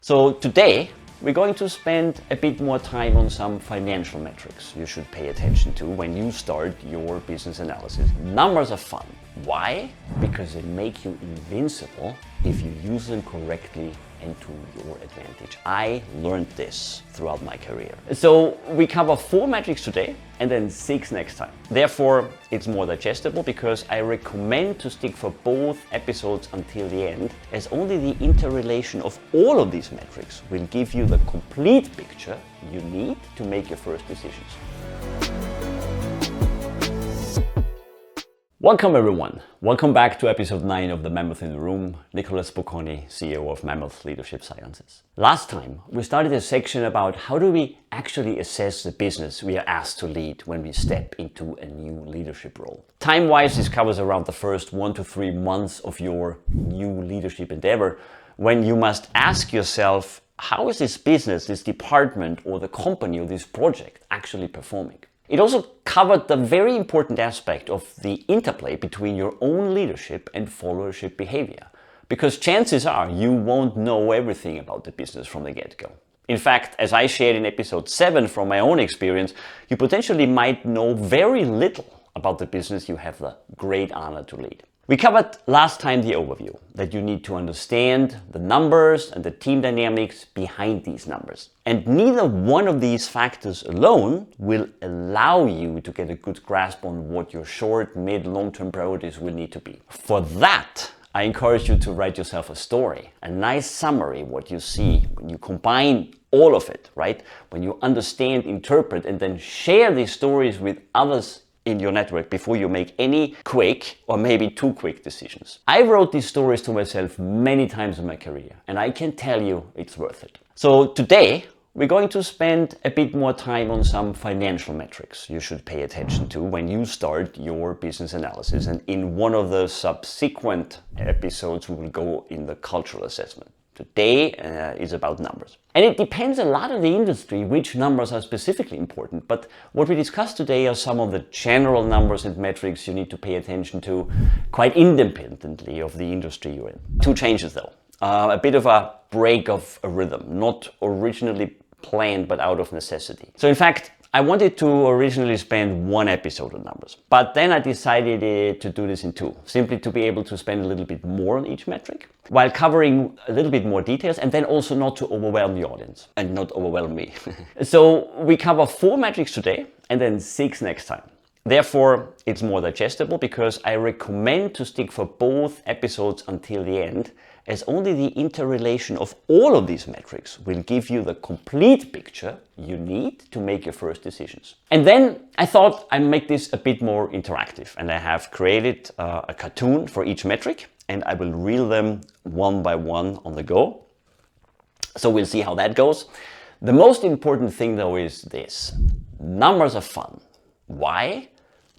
So today we're going to spend a bit more time on some financial metrics you should pay attention to when you start your business analysis. Numbers are fun. Why? Because they make you invincible if you use them correctly and to your advantage. I learned this throughout my career. So we cover 4 metrics today and then 6 next time. Therefore, it's more digestible because I recommend to stick for both episodes until the end, as only the interrelation of all of these metrics will give you the complete picture you need to make your first decisions. Welcome everyone. Welcome back to episode 9 of The Mammoth in the Room. Nicholas Bocconi, CEO of Mammoth Leadership Sciences. Last time we started a section about how do we actually assess the business we are asked to lead when we step into a new leadership role. Time-wise, this covers around the first 1 to 3 months of your new leadership endeavor, when you must ask yourself, how is this business, this department or the company or this project actually performing? It also covered the very important aspect of the interplay between your own leadership and followership behavior. Because chances are you won't know everything about the business from the get-go. In fact, as I shared in episode 7 from my own experience, you potentially might know very little about the business you have the great honor to lead. We covered last time the overview, that you need to understand the numbers and the team dynamics behind these numbers. And neither one of these factors alone will allow you to get a good grasp on what your short, mid, long-term priorities will need to be. For that, I encourage you to write yourself a story, a nice summary, what you see when you combine all of it, right? When you understand, interpret, and then share these stories with others in your network before you make any quick or maybe too quick decisions. I wrote these stories to myself many times in my career, and I can tell you it's worth it. So today we're going to spend a bit more time on some financial metrics you should pay attention to when you start your business analysis, and in one of the subsequent episodes we will go in the cultural assessment. Today is about numbers. And it depends a lot on the industry which numbers are specifically important, but what we discussed today are some of the general numbers and metrics you need to pay attention to quite independently of the industry you're in. 2 changes though. A bit of a break of a rhythm, not originally planned but out of necessity. So in fact, I wanted to originally spend 1 episode on numbers, but then I decided to do this in 2, simply to be able to spend a little bit more on each metric, while covering a little bit more details, and then also not to overwhelm the audience and not overwhelm me. So we cover 4 metrics today and then 6 next time. Therefore, it's more digestible because I recommend to stick for both episodes until the end, as only the interrelation of all of these metrics will give you the complete picture you need to make your first decisions. And then I thought I'd make this a bit more interactive, and I have created a cartoon for each metric, and I will reel them one by one on the go. So we'll see how that goes. The most important thing though is this: numbers are fun. Why?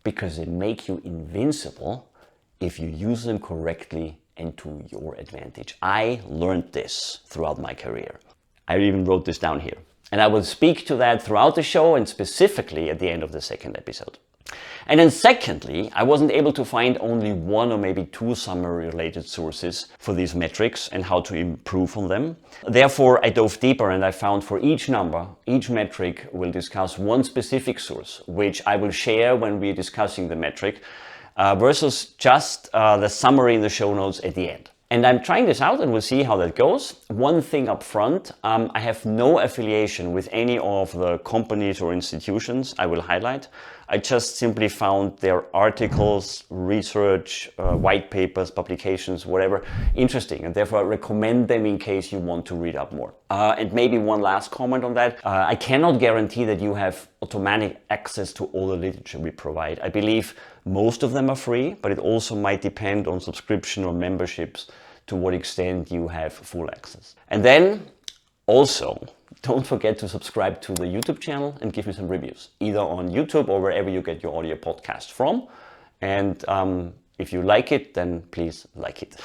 Because they make you invincible if you use them correctly and to your advantage. I learned this throughout my career. I even wrote this down here. And I will speak to that throughout the show and specifically at the end of the 2nd episode. And then secondly, I wasn't able to find only 1 or maybe 2 summary related sources for these metrics and how to improve on them. Therefore, I dove deeper and I found for each number, each metric will discuss 1 specific source, which I will share when we're discussing the metric, versus just the summary in the show notes at the end. And I'm trying this out and we'll see how that goes. One thing up front, I have no affiliation with any of the companies or institutions I will highlight. I just simply found their articles, research, white papers, publications, whatever, interesting, and therefore I recommend them in case you want to read up more. And maybe one last comment on that. I cannot guarantee that you have automatic access to all the literature we provide. I believe most of them are free, but it also might depend on subscription or memberships to what extent you have full access. And then also, don't forget to subscribe to the YouTube channel and give me some reviews, either on YouTube or wherever you get your audio podcast from. And if you like it, then please like it.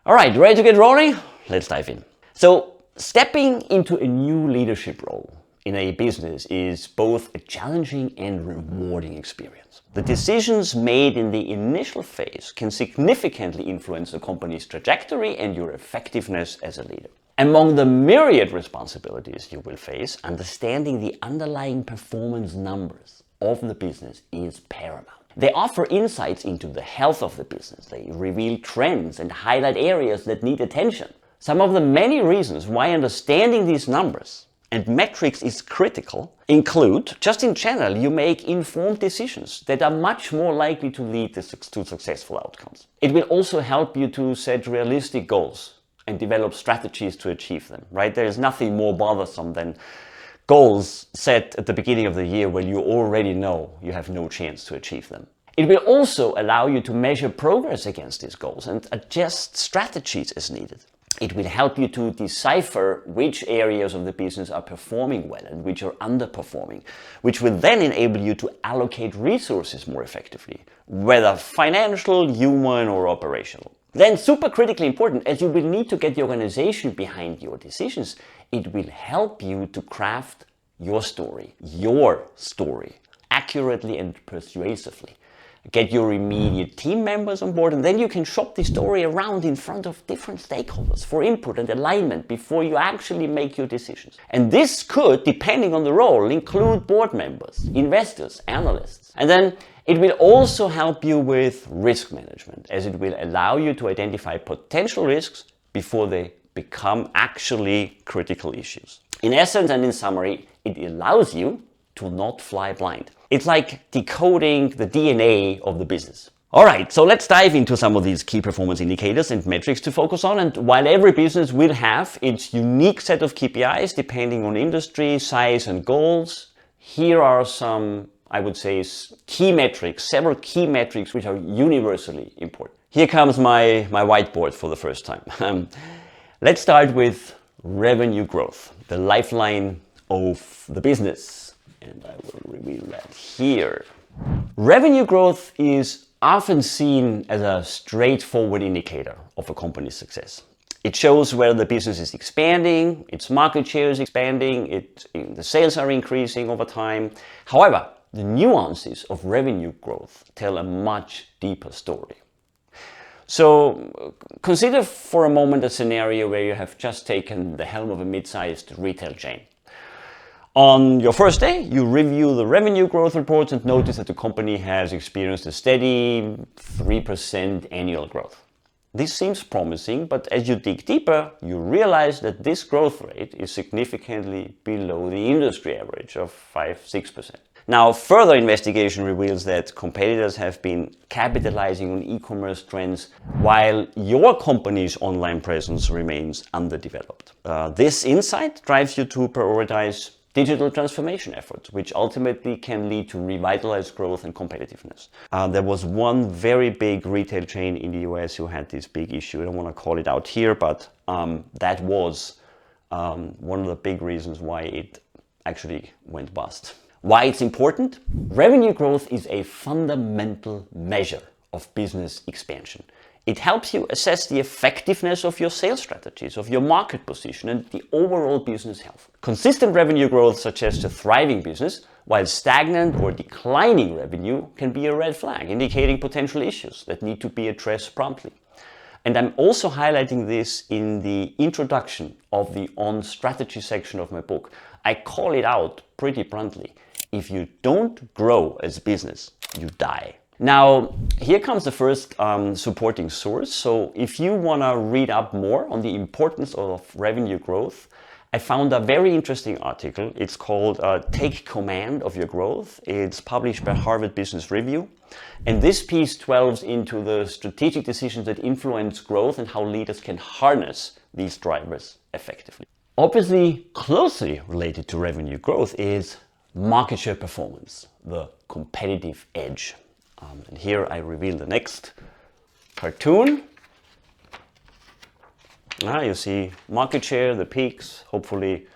All right, ready to get rolling? Let's dive in. So stepping into a new leadership role in a business is both a challenging and rewarding experience. The decisions made in the initial phase can significantly influence the company's trajectory and your effectiveness as a leader. Among the myriad responsibilities you will face, understanding the underlying performance numbers of the business is paramount. They offer insights into the health of the business. They reveal trends and highlight areas that need attention. Some of the many reasons why understanding these numbers and metrics is critical include, just in general, you make informed decisions that are much more likely to lead to successful outcomes. It will also help you to set realistic goals and develop strategies to achieve them, right? There is nothing more bothersome than goals set at the beginning of the year when you already know you have no chance to achieve them. It will also allow you to measure progress against these goals and adjust strategies as needed. It will help you to decipher which areas of the business are performing well and which are underperforming, which will then enable you to allocate resources more effectively, whether financial, human, or operational. Then, super critically important, as you will need to get the organization behind your decisions, it will help you to craft your story accurately and persuasively. Get your immediate team members on board, and then you can shop the story around in front of different stakeholders for input and alignment before you actually make your decisions. And this could, depending on the role, include board members, investors, analysts. And then it will also help you with risk management, as it will allow you to identify potential risks before they become actually critical issues. In essence and in summary, it allows you to not fly blind. It's like decoding the DNA of the business. All right, so let's dive into some of these key performance indicators and metrics to focus on. And while every business will have its unique set of KPIs depending on industry, size, and goals, here are some, I would say, key metrics, several key metrics which are universally important. Here comes my whiteboard for the first time. Let's start with revenue growth, the lifeline of the business. And I will reveal that here. Revenue growth is often seen as a straightforward indicator of a company's success. It shows whether the business is expanding, its market share is expanding, the sales are increasing over time. However, the nuances of revenue growth tell a much deeper story. So consider for a moment a scenario where you have just taken the helm of a mid-sized retail chain. On your first day, you review the revenue growth reports and notice that the company has experienced a steady 3% annual growth. This seems promising, but as you dig deeper, you realize that this growth rate is significantly below the industry average of 5-6%. Now, further investigation reveals that competitors have been capitalizing on e-commerce trends while your company's online presence remains underdeveloped. This insight drives you to prioritize digital transformation efforts, which ultimately can lead to revitalized growth and competitiveness. There was one very big retail chain in the US who had this big issue. I don't want to call it out here, but that was one of the big reasons why it actually went bust. Why it's important? Revenue growth is a fundamental measure of business expansion. It helps you assess the effectiveness of your sales strategies, of your market position, and the overall business health. Consistent revenue growth suggests a thriving business, while stagnant or declining revenue can be a red flag, indicating potential issues that need to be addressed promptly. And I'm also highlighting this in the introduction of the On Strategy section of my book. I call it out pretty bluntly. If you don't grow as a business, you die. Now, here comes the first supporting source. So if you want to read up more on the importance of revenue growth, I found a very interesting article. It's called Take Command of Your Growth. It's published by Harvard Business Review. And this piece delves into the strategic decisions that influence growth and how leaders can harness these drivers effectively. Obviously, closely related to revenue growth is market share performance, the competitive edge. And here I reveal the next cartoon. You see market share, the peaks. Hopefully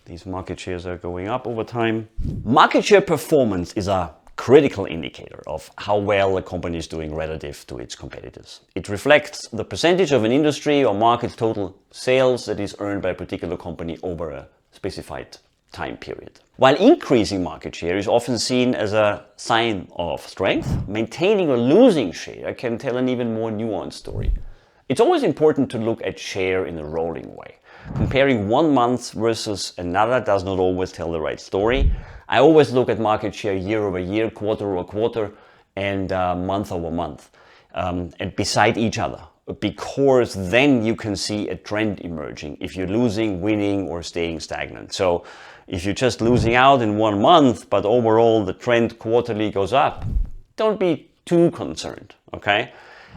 these market shares are going up over time. Market share performance is a critical indicator of how well a company is doing relative to its competitors. It reflects the percentage of an industry or market's total sales that is earned by a particular company over a specified time period. While increasing market share is often seen as a sign of strength, maintaining or losing share can tell an even more nuanced story. It's always important to look at share in a rolling way. Comparing 1 month versus another does not always tell the right story. I always look at market share year over year, quarter over quarter, and month over month, and beside each other, because then you can see a trend emerging if you're losing, winning, or staying stagnant. So if you're just losing out in 1 month, but overall the trend quarterly goes up, don't be too concerned, okay?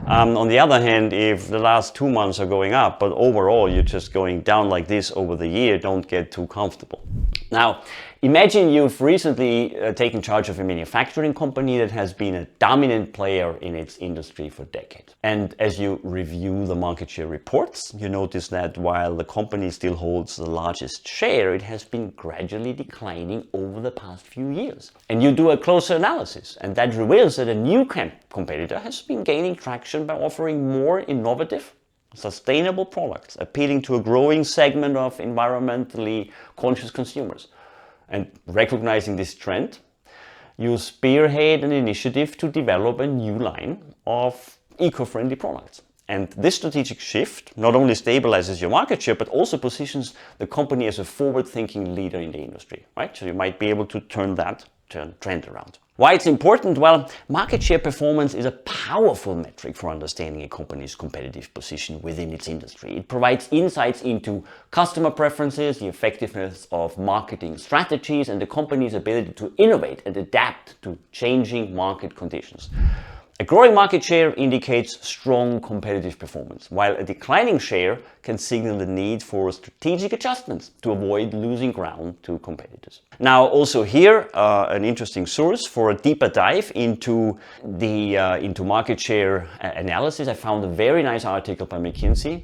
On the other hand, if the last 2 months are going up, but overall you're just going down like this over the year, don't get too comfortable. Now, imagine you've recently taken charge of a manufacturing company that has been a dominant player in its industry for decades. And as you review the market share reports, you notice that while the company still holds the largest share, it has been gradually declining over the past few years. And you do a closer analysis, and that reveals that a new competitor has been gaining traction by offering more innovative, sustainable products, appealing to a growing segment of environmentally conscious consumers. And recognizing this trend, you spearhead an initiative to develop a new line of eco-friendly products. And this strategic shift not only stabilizes your market share, but also positions the company as a forward-thinking leader in the industry, right? So you might be able to turn that trend around. Why it's important? Well, market share performance is a powerful metric for understanding a company's competitive position within its industry. It provides insights into customer preferences, the effectiveness of marketing strategies, and the company's ability to innovate and adapt to changing market conditions. A growing market share indicates strong competitive performance, while a declining share can signal the need for strategic adjustments to avoid losing ground to competitors. Now, also here, an interesting source for a deeper dive into market share analysis. I found a very nice article by McKinsey.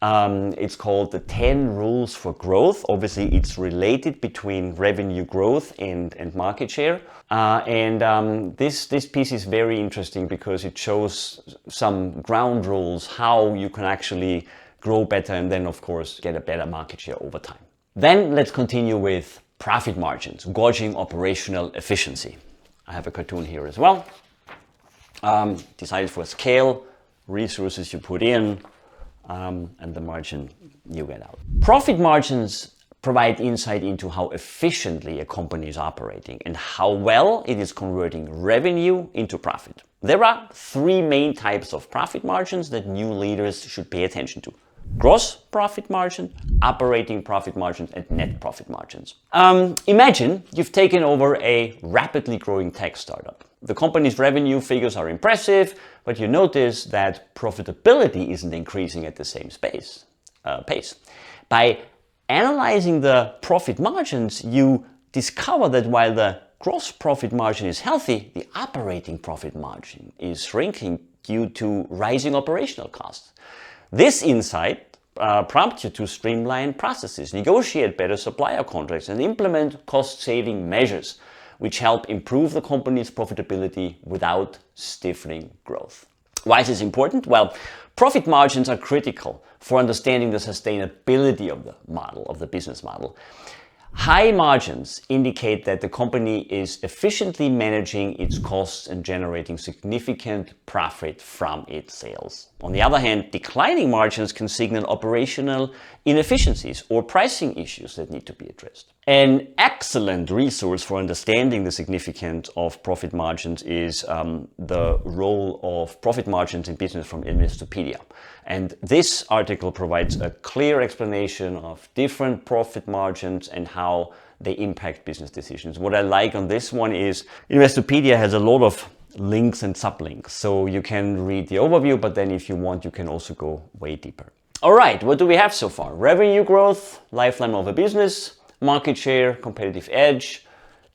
It's called the 10 Rules for Growth. Obviously, it's related between revenue growth and market share. This piece is very interesting because it shows some ground rules, how you can actually grow better and then, of course, get a better market share over time. Then let's continue with profit margins, gauging operational efficiency. I have a cartoon here as well. Decided for scale, resources you put in, and the margin you get out. Profit margins provide insight into how efficiently a company is operating and how well it is converting revenue into profit. There are 3 main types of profit margins that new leaders should pay attention to: gross profit margin, operating profit margins, and net profit margins. Imagine you've taken over a rapidly growing tech startup. The company's revenue figures are impressive, but you notice that profitability isn't increasing at the same pace. By analyzing the profit margins, you discover that while the gross profit margin is healthy, the operating profit margin is shrinking due to rising operational costs. This insight prompts you to streamline processes, negotiate better supplier contracts, and implement cost-saving measures, which help improve the company's profitability without stiffening growth. Why is this important? Well, profit margins are critical for understanding the sustainability of the model, of the business model. High margins indicate that the company is efficiently managing its costs and generating significant profit from its sales. On the other hand, declining margins can signal operational inefficiencies or pricing issues that need to be addressed. An excellent resource for understanding the significance of profit margins is the role of profit margins in business from Investopedia. And this article provides a clear explanation of different profit margins and how they impact business decisions. What I like on this one is Investopedia has a lot of links and sublinks, so you can read the overview, but then if you want, you can also go way deeper. All right, what do we have so far? Revenue growth, lifeline of a business, market share, competitive edge,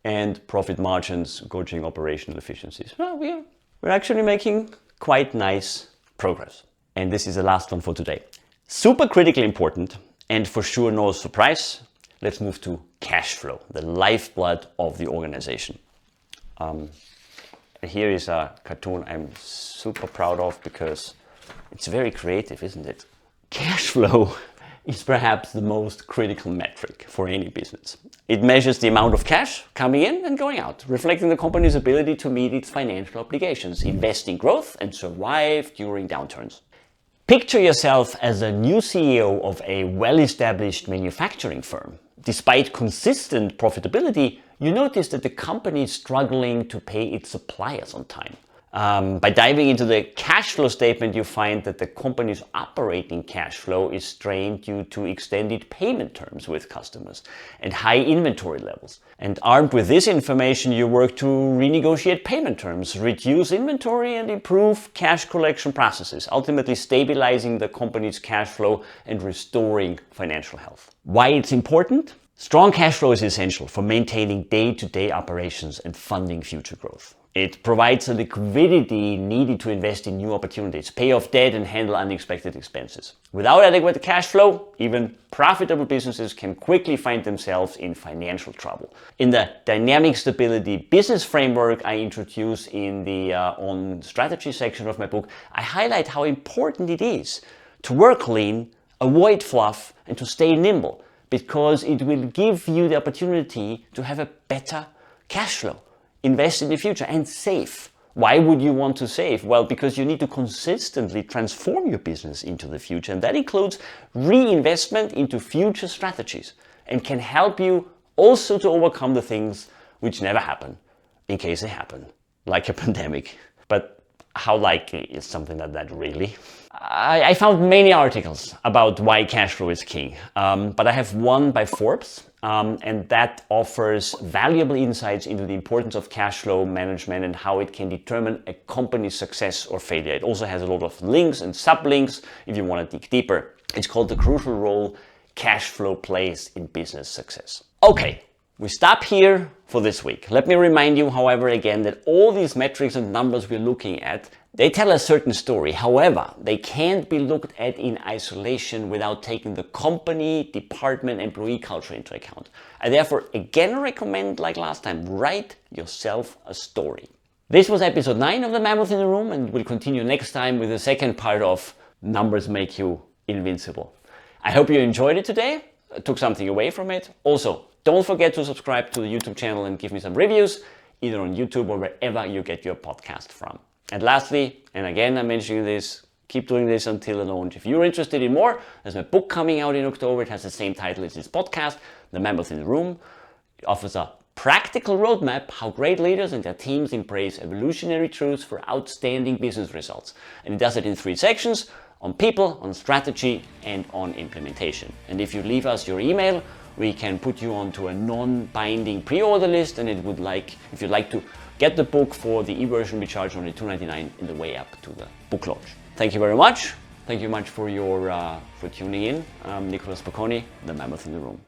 and profit margins, gauging operational efficiencies. Well, we're actually making quite nice progress. And this is the last one for today. Super critically important, and for sure no surprise, let's move to cash flow, the lifeblood of the organization. Here is a cartoon I'm super proud of because it's very creative, isn't it? Cash flow is perhaps the most critical metric for any business. It measures the amount of cash coming in and going out, reflecting the company's ability to meet its financial obligations, invest in growth, and survive during downturns. Picture yourself as a new CEO of a well-established manufacturing firm. Despite consistent profitability, you notice that the company is struggling to pay its suppliers on time. By diving into the cash flow statement, you find that the company's operating cash flow is strained due to extended payment terms with customers and high inventory levels. And armed with this information, you work to renegotiate payment terms, reduce inventory, and improve cash collection processes, ultimately stabilizing the company's cash flow and restoring financial health. Why it's important? Strong cash flow is essential for maintaining day-to-day operations and funding future growth. It provides the liquidity needed to invest in new opportunities, pay off debt, and handle unexpected expenses. Without adequate cash flow, even profitable businesses can quickly find themselves in financial trouble. In the Dynamic Stability Business Framework I introduce in the On Strategy section of my book, I highlight how important it is to work lean, avoid fluff, and to stay nimble, because it will give you the opportunity to have a better cash flow. Invest in the future and save. Why would you want to save? Well, because you need to consistently transform your business into the future, and that includes reinvestment into future strategies and can help you also to overcome the things which never happen, in case they happen, like a pandemic. But how likely is something like that really? I found many articles about why cash flow is king, but I have one by Forbes, and that offers valuable insights into the importance of cash flow management and how it can determine a company's success or failure. It also has a lot of links and sublinks if you want to dig deeper. It's called The Crucial Role Cash Flow Plays in Business Success. Okay, we stop here for this week. Let me remind you, however, again, that all these metrics and numbers we're looking at, they tell a certain story. However, they can't be looked at in isolation without taking the company, department, employee culture into account. I therefore again recommend, like last time, write yourself a story. This was episode 9 of The Mammoth in the Room, and we'll continue next time with the second part of Numbers Make You Invincible. I hope you enjoyed it today, took something away from it. Also, don't forget to subscribe to the YouTube channel and give me some reviews, either on YouTube or wherever you get your podcast from. And lastly, and again I'm mentioning this, keep doing this until the launch. If you're interested in more, there's my book coming out in October. It has the same title as this podcast, The Mammoth in the Room. It offers a practical roadmap how great leaders and their teams embrace evolutionary truths for outstanding business results. And it does it in 3 sections: on people, on strategy, and on implementation. And if you leave us your email, we can put you onto a non-binding pre-order list, and if you'd like to get the book for the e-version, we charge only $2.99 in the way up to the book launch. Thank you very much. Thank you much for tuning in. I'm Nicolas Bocconi, The Mammoth in the Room.